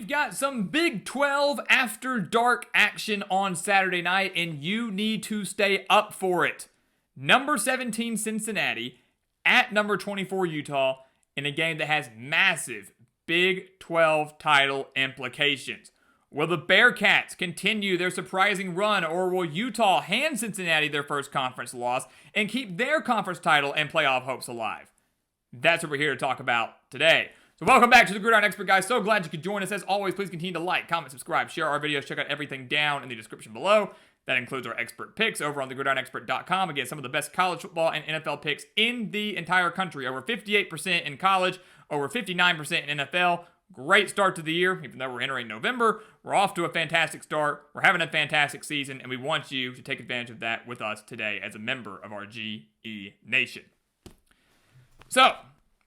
We've got some Big 12 after dark action on Saturday night, and you need to stay up for it. Number 17 Cincinnati at number 24 Utah in a game that has massive Big 12 title implications. Will the Bearcats continue their surprising run, or will Utah hand Cincinnati their first conference loss and keep their conference title and playoff hopes alive? That's what we're here to talk about today. So welcome back to the Gridiron Expert, guys. So glad you could join us. As always, please continue to like, comment, subscribe, share our videos. Check out everything down in the description below. That includes our expert picks over on thegridironexpert.com. Again, some of the best college football and NFL picks in the entire country. Over 58% in college, over 59% in NFL. Great start to the year. Even though we're entering November, we're off to a fantastic start. We're having a fantastic season, and we want you to take advantage of that with us today as a member of our GE Nation. So,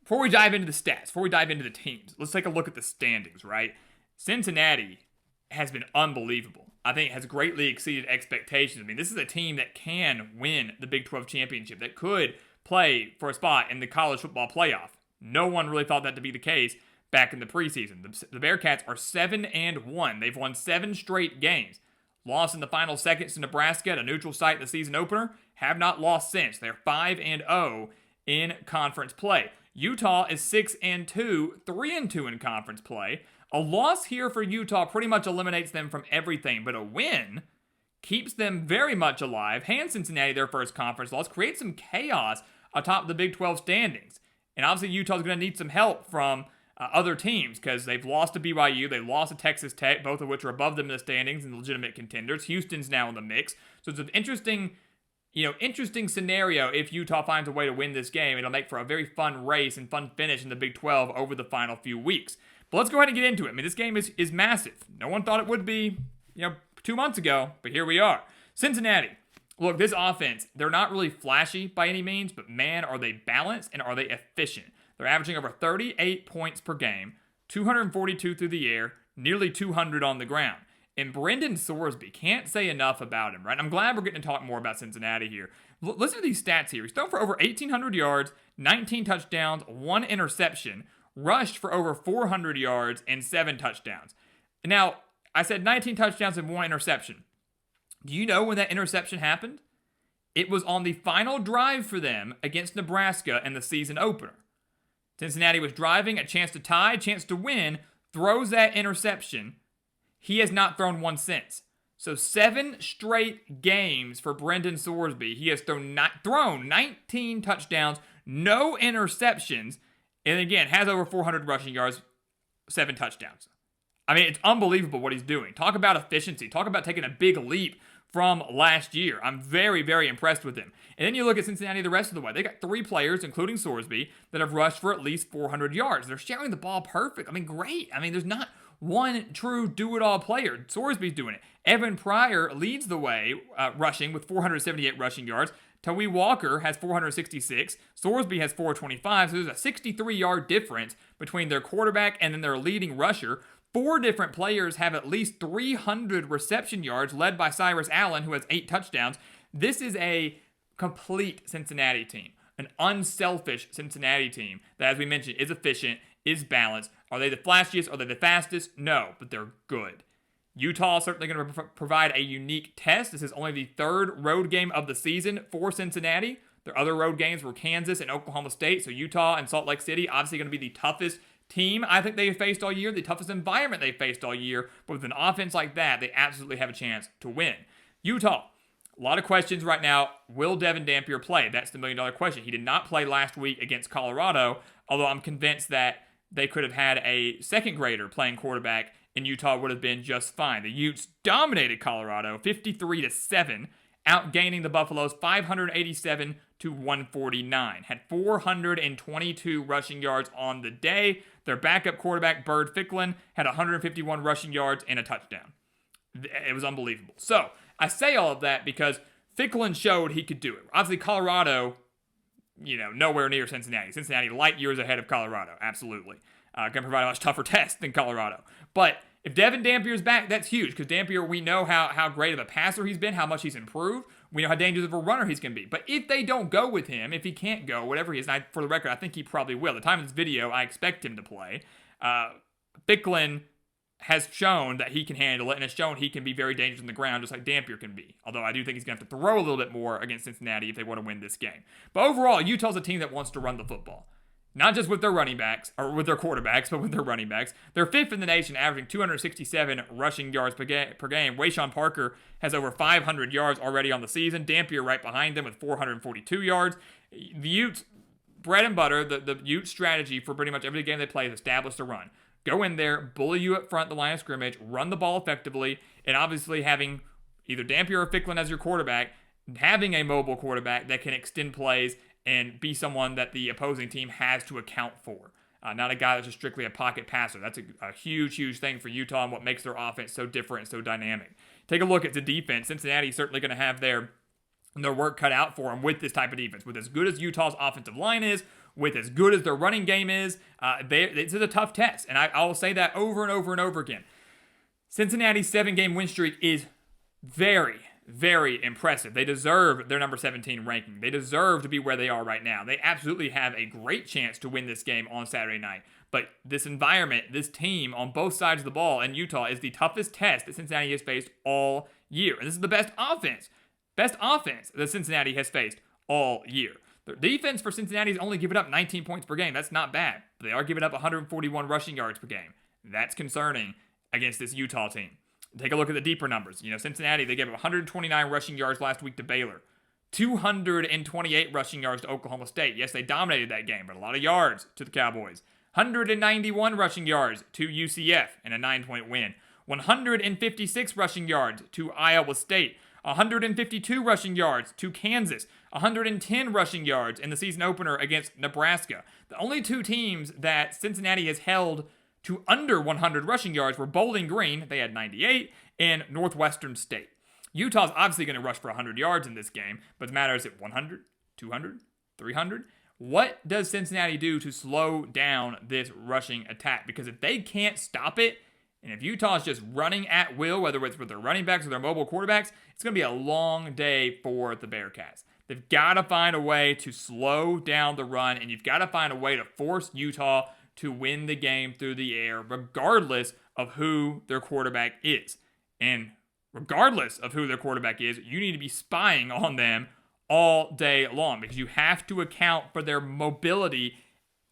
before we dive into the stats, before we dive into the teams, let's take a look at the standings, right? Cincinnati has been unbelievable. I think it has greatly exceeded expectations. I mean, this is a team that can win the Big 12 championship, that could play for a spot in the college football playoff. No one really thought that to be the case back in the preseason. The Bearcats are 7-1. They've won 7 straight games. Lost in the final seconds to Nebraska at a neutral site in the season opener. Have not lost since. They're 5-0 in conference play. Utah is 6-2, 3-2 in conference play. A loss here for Utah pretty much eliminates them from everything, but a win keeps them very much alive, hands Cincinnati their first conference loss, creates some chaos atop the Big 12 standings. And obviously Utah's going to need some help from other teams because they've lost to BYU, they lost to Texas Tech, both of which are above them in the standings and legitimate contenders. Houston's now in the mix. So it's an interesting scenario. If Utah finds a way to win this game, it'll make for a very fun race and fun finish in the Big 12 over the final few weeks. But let's go ahead and get into it. I mean, this game is massive. No one thought it would be, 2 months ago, but here we are. Cincinnati. Look, this offense, they're not really flashy by any means, but man, are they balanced and are they efficient. They're averaging over 38 points per game, 242 through the air, nearly 200 on the ground. And Brendan Sorsby, can't say enough about him, right? I'm glad we're getting to talk more about Cincinnati here. Listen to these stats here. He's thrown for over 1,800 yards, 19 touchdowns, 1 interception, rushed for over 400 yards, and 7 touchdowns. Now, I said 19 touchdowns and 1 interception. Do you know when that interception happened? It was on the final drive for them against Nebraska in the season opener. Cincinnati was driving, a chance to tie, a chance to win, throws that interception. He has not thrown one since. So 7 straight games for Brendan Sorsby. He has thrown 19 touchdowns, no interceptions, and again, has over 400 rushing yards, 7 touchdowns. I mean, it's unbelievable what he's doing. Talk about efficiency. Talk about taking a big leap from last year. I'm very, very impressed with him. And then you look at Cincinnati the rest of the way. They got 3 players, including Sorsby, that have rushed for at least 400 yards. They're sharing the ball perfect. I mean, great. I mean, there's not one true do-it-all player. Sorsby's doing it. Evan Pryor leads the way rushing with 478 rushing yards. Tawee Walker has 466. Sorsby has 425. So there's a 63-yard difference between their quarterback and then their leading rusher. 4 different players have at least 300 reception yards, led by Cyrus Allen, who has 8 touchdowns. This is a complete Cincinnati team, an unselfish Cincinnati team that, as we mentioned, is efficient, is balanced. Are they the flashiest? Are they the fastest? No, but they're good. Utah is certainly going to provide a unique test. This is only the 3rd road game of the season for Cincinnati. Their other road games were Kansas and Oklahoma State, so Utah and Salt Lake City obviously going to be the toughest team I think they've faced all year, the toughest environment they've faced all year, but with an offense like that, they absolutely have a chance to win. Utah, a lot of questions right now. Will Devin Dampier play? That's the million-dollar question. He did not play last week against Colorado, although I'm convinced that they could have had a second grader playing quarterback and Utah would have been just fine. The Utes dominated Colorado 53-7, outgaining the Buffaloes 587 to 149. Had 422 rushing yards on the day. Their backup quarterback, Bird Ficklin, had 151 rushing yards and a touchdown. It was unbelievable. So, I say all of that because Ficklin showed he could do it. Obviously, Colorado, nowhere near Cincinnati. Cincinnati light years ahead of Colorado, absolutely. Going to provide a much tougher test than Colorado. But if Devin Dampier's back, that's huge because Dampier, we know how great of a passer he's been, how much he's improved. We know how dangerous of a runner he's going to be. But if they don't go with him, if he can't go, whatever he is, and for the record, I think he probably will. At the time of this video, I expect him to play. Ficklin has shown that he can handle it, and has shown he can be very dangerous on the ground, just like Dampier can be. Although I do think he's going to have to throw a little bit more against Cincinnati if they want to win this game. But overall, Utah's a team that wants to run the football. Not just with their running backs, or with their quarterbacks, but with their running backs. They're 5th in the nation, averaging 267 rushing yards per game. Wayshawn Parker has over 500 yards already on the season. Dampier right behind them with 442 yards. The Utes, bread and butter, the Utes strategy for pretty much every game they play is establish the run. Go in there, bully you up front, the line of scrimmage, run the ball effectively, and obviously having either Dampier or Ficklin as your quarterback, having a mobile quarterback that can extend plays and be someone that the opposing team has to account for. Not a guy that's just strictly a pocket passer. That's a huge, huge thing for Utah and what makes their offense so different and so dynamic. Take a look at the defense. Cincinnati's certainly going to have their work cut out for them with this type of defense. With as good as Utah's offensive line is, with as good as their running game is, it's a tough test. And I will say that over and over and over again. Cincinnati's 7-game win streak is very, very impressive. They deserve their number 17 ranking. They deserve to be where they are right now. They absolutely have a great chance to win this game on Saturday night. But this environment, this team on both sides of the ball in Utah is the toughest test that Cincinnati has faced all year. And this is the best offense that Cincinnati has faced all year. The defense for Cincinnati is only giving up 19 points per game. That's not bad. But they are giving up 141 rushing yards per game. That's concerning against this Utah team. Take a look at the deeper numbers. Cincinnati, they gave up 129 rushing yards last week to Baylor. 228 rushing yards to Oklahoma State. Yes, they dominated that game, but a lot of yards to the Cowboys. 191 rushing yards to UCF in a 9-point win. 156 rushing yards to Iowa State. 152 rushing yards to Kansas. 110 rushing yards in the season opener against Nebraska. The only two teams that Cincinnati has held to under 100 rushing yards were Bowling Green, they had 98, and Northwestern State. Utah's obviously going to rush for 100 yards in this game, but the matter is at 100, 200, 300. What does Cincinnati do to slow down this rushing attack? Because if they can't stop it, and if Utah's just running at will, whether it's with their running backs or their mobile quarterbacks, it's going to be a long day for the Bearcats. They've got to find a way to slow down the run, and you've got to find a way to force Utah to win the game through the air, regardless of who their quarterback is. And regardless of who their quarterback is, you need to be spying on them all day long because you have to account for their mobility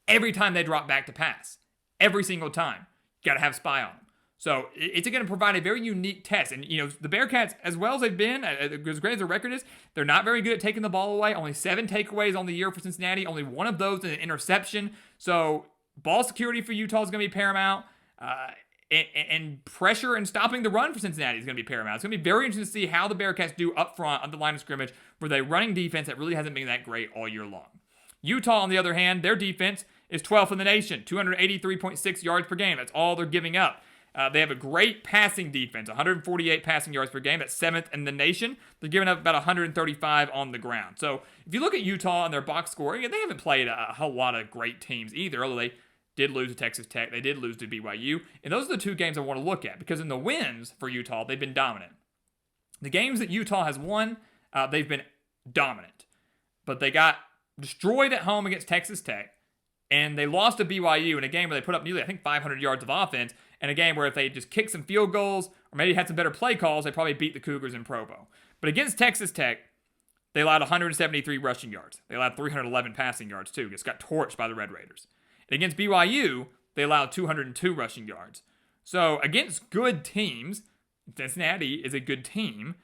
every time they drop back to pass. Every single time. You got to have spy on them. So it's going to provide a very unique test. And, the Bearcats, as well as they've been, as great as their record is, they're not very good at taking the ball away. Only 7 takeaways on the year for Cincinnati. Only one of those is an interception. So ball security for Utah is going to be paramount. And pressure and stopping the run for Cincinnati is going to be paramount. It's going to be very interesting to see how the Bearcats do up front on the line of scrimmage with a running defense that really hasn't been that great all year long. Utah, on the other hand, their defense is 12th in the nation, 283.6 yards per game. That's all they're giving up. They have a great passing defense, 148 passing yards per game. That's 7th in the nation. They're giving up about 135 on the ground. So if you look at Utah and their box score, they haven't played a whole lot of great teams either, although they did lose to Texas Tech. They did lose to BYU. And those are the two games I want to look at because in the wins for Utah, they've been dominant. The games that Utah has won, they've been dominant. But they got destroyed at home against Texas Tech. And they lost to BYU in a game where they put up nearly, 500 yards of offense. And a game where if they just kicked some field goals or maybe had some better play calls, they probably beat the Cougars in Provo. But against Texas Tech, they allowed 173 rushing yards. They allowed 311 passing yards too. Just got torched by the Red Raiders. And against BYU, they allowed 202 rushing yards. So against good teams, Cincinnati is a good team,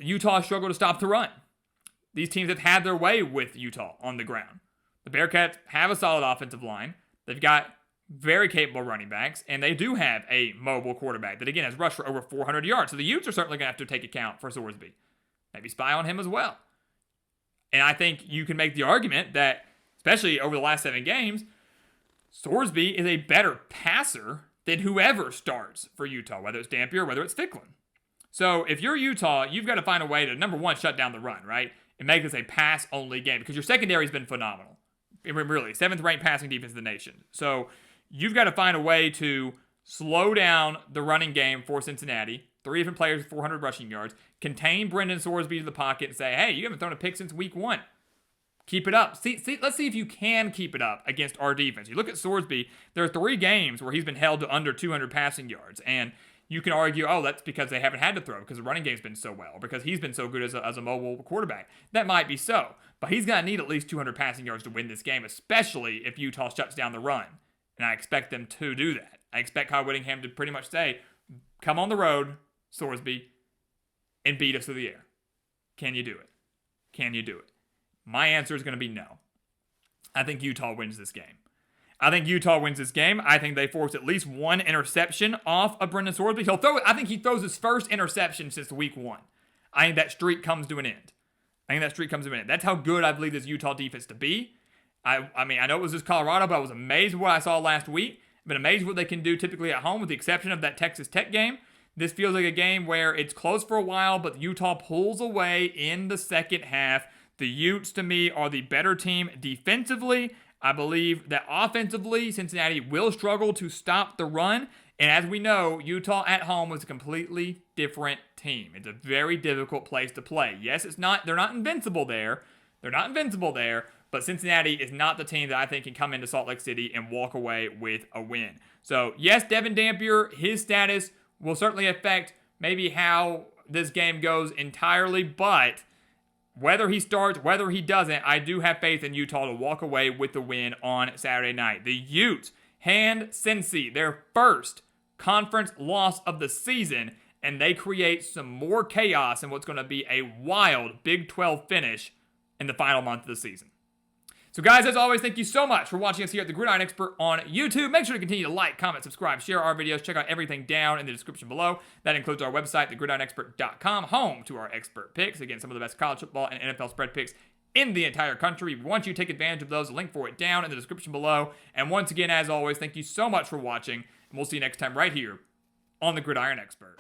Utah struggled to stop the run. These teams have had their way with Utah on the ground. The Bearcats have a solid offensive line. They've got very capable running backs, and they do have a mobile quarterback that, again, has rushed for over 400 yards. So the Utes are certainly going to have to take account for Sorsby. Maybe spy on him as well. And I think you can make the argument that, especially over the last 7 games, Sorsby is a better passer than whoever starts for Utah, whether it's Dampier or whether it's Ficklin. So if you're Utah, you've got to find a way to, number one, shut down the run, right? And make this a pass-only game because your secondary has been phenomenal. Really, 7th-ranked passing defense in the nation. So you've got to find a way to slow down the running game for Cincinnati. 3 different players, 400 rushing yards. Contain Brendan Sorsby to the pocket and say, hey, you haven't thrown a pick since week 1. Keep it up. Let's see if you can keep it up against our defense. You look at Sorsby, there are 3 games where he's been held to under 200 passing yards. And you can argue, oh, that's because they haven't had to throw, because the running game's been so well, or because he's been so good as a mobile quarterback. That might be so. But he's going to need at least 200 passing yards to win this game, especially if Utah shuts down the run. And I expect them to do that. I expect Kyle Whittingham to pretty much say, come on the road, Sorsby, and beat us through the air. Can you do it? Can you do it? My answer is going to be no. I think Utah wins this game. I think they force at least 1 interception off of Brendan Sorsby. I think he throws his first interception since week 1. I think that streak comes to an end. That's how good I believe this Utah defense to be. I mean, I know it was just Colorado, but I was amazed with what I saw last week. I've been amazed with what they can do typically at home, with the exception of that Texas Tech game. This feels like a game where it's close for a while, but Utah pulls away in the second half. The Utes, to me, are the better team defensively. I believe that offensively, Cincinnati will struggle to stop the run. And as we know, Utah at home was a completely different team. It's a very difficult place to play. Yes, they're not invincible there. But Cincinnati is not the team that I think can come into Salt Lake City and walk away with a win. So, yes, Devin Dampier, his status will certainly affect maybe how this game goes entirely, but whether he starts, whether he doesn't, I do have faith in Utah to walk away with the win on Saturday night. The Utes hand Cincy their first conference loss of the season, and they create some more chaos in what's going to be a wild Big 12 finish in the final month of the season. So guys, as always, thank you so much for watching us here at The Gridiron Expert on YouTube. Make sure to continue to like, comment, subscribe, share our videos. Check out everything down in the description below. That includes our website, thegridironexpert.com, home to our expert picks. Again, some of the best college football and NFL spread picks in the entire country. Once you take advantage of those, a link for it down in the description below. And once again, as always, thank you so much for watching. And we'll see you next time right here on The Gridiron Expert.